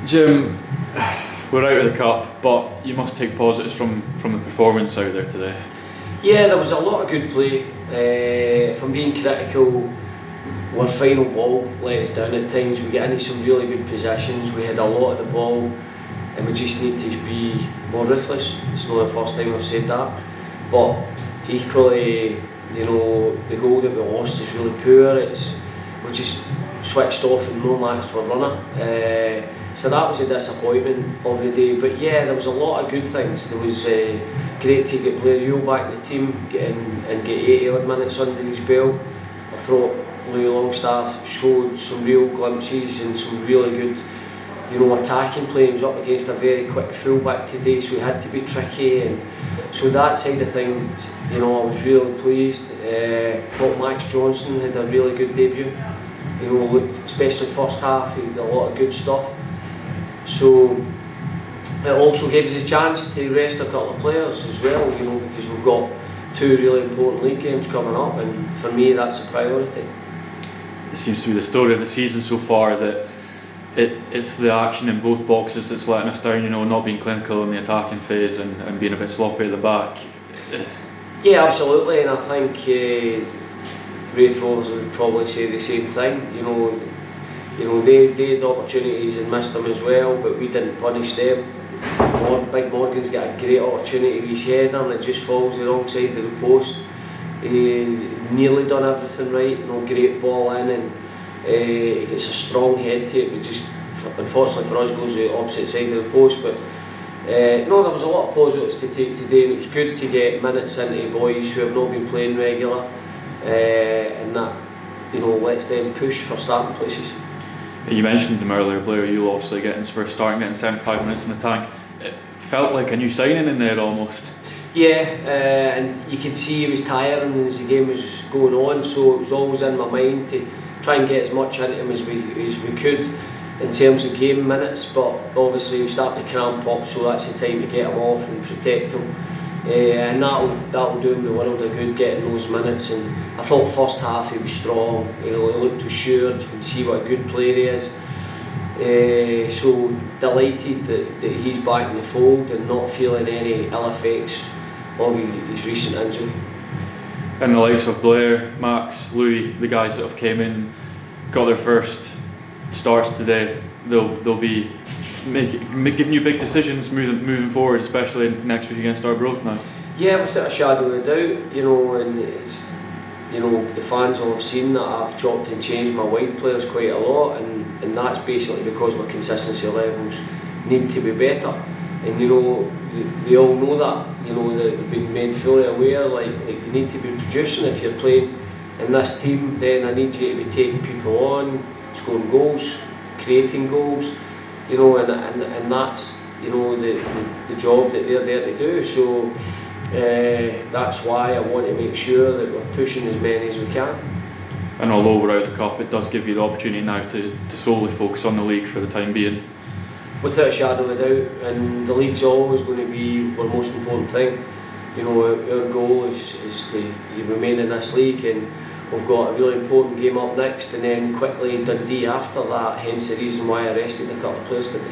Jim, we're out of the cup, but you must take positives from the performance out there today. Yeah, there was a lot of good play. If I'm being critical, our final ball let us down at times. We get into some really good positions. We had a lot of the ball, and we just need to be more ruthless. It's not the first time I've said that, but equally, you know, the goal that we lost is really poor. We just switched off and no match to a runner. So that was a disappointment of the day. But yeah, there was a lot of good things. There was great to get Blair Ewell back in the team, get 80 odd minutes under his belt. I thought Louis Longstaff showed some real glimpses and some really good, you know, attacking play. He was up against a very quick fullback today, so he had to be tricky. And so that side of things, you know, I was really pleased. Thought Max Johnson had a really good debut. You know, looked, especially first half, he did a lot of good stuff. So it also gives us a chance to rest a couple of players as well, you know, because we've got two really important league games coming up, and for me that's a priority. It seems to be the story of the season so far that it's the action in both boxes that's letting us down, you know, not being clinical in the attacking phase and being a bit sloppy at the back. Yeah, absolutely, and I think Raith Rovers would probably say the same thing. You know, they had opportunities and missed them as well, but we didn't punish them. Big Morgan's got a great opportunity with his header and it just falls the wrong side of the post. He nearly done everything right, you know, great ball in, and he gets a strong head to it, but just unfortunately for us goes the opposite side of the post. But no, there was a lot of positives to take today, and it was good to get minutes into boys who have not been playing regular, and that, you know, lets them push for starting places. You mentioned them earlier, Blair Ewell obviously getting his first start and getting 75 minutes in the tank. It felt like a new signing in there almost. Yeah, and you could see he was tiring as the game was going on, so it was always in my mind to try and get as much into him as we could in terms of game minutes, but obviously he was starting to cramp up, so that's the time to get him off and protect him. And that'll do him the world of good, getting those minutes. And I thought first half he was strong, he looked assured, you can see what a good player he is. So delighted that he's back in the fold and not feeling any ill effects of his recent injury. And the likes of Blair, Max, Louis, the guys that have came in, got their first starts today, they'll be giving you big decisions moving forward, especially next week against Arbroath now. Yeah, without a shadow of a doubt, you know, and it's, you know, the fans will have seen that I've chopped and changed my wide players quite a lot, and that's basically because my consistency levels need to be better. And you know, they all know that, you know, that they've been made fully aware, like you need to be producing if you're playing in this team. Then I need you to be taking people on, scoring goals, creating goals, you know, and that's, you know, the job that they're there to do. So that's why I want to make sure that we're pushing as many as we can. And although we're out of the cup, it does give you the opportunity now to solely focus on the league for the time being. Without a shadow of a doubt, and the league's always going to be our most important thing. You know, our goal is to remain in this league, and we've got a really important game up next, and then quickly Dundee after that, hence the reason why I rested a couple of players today.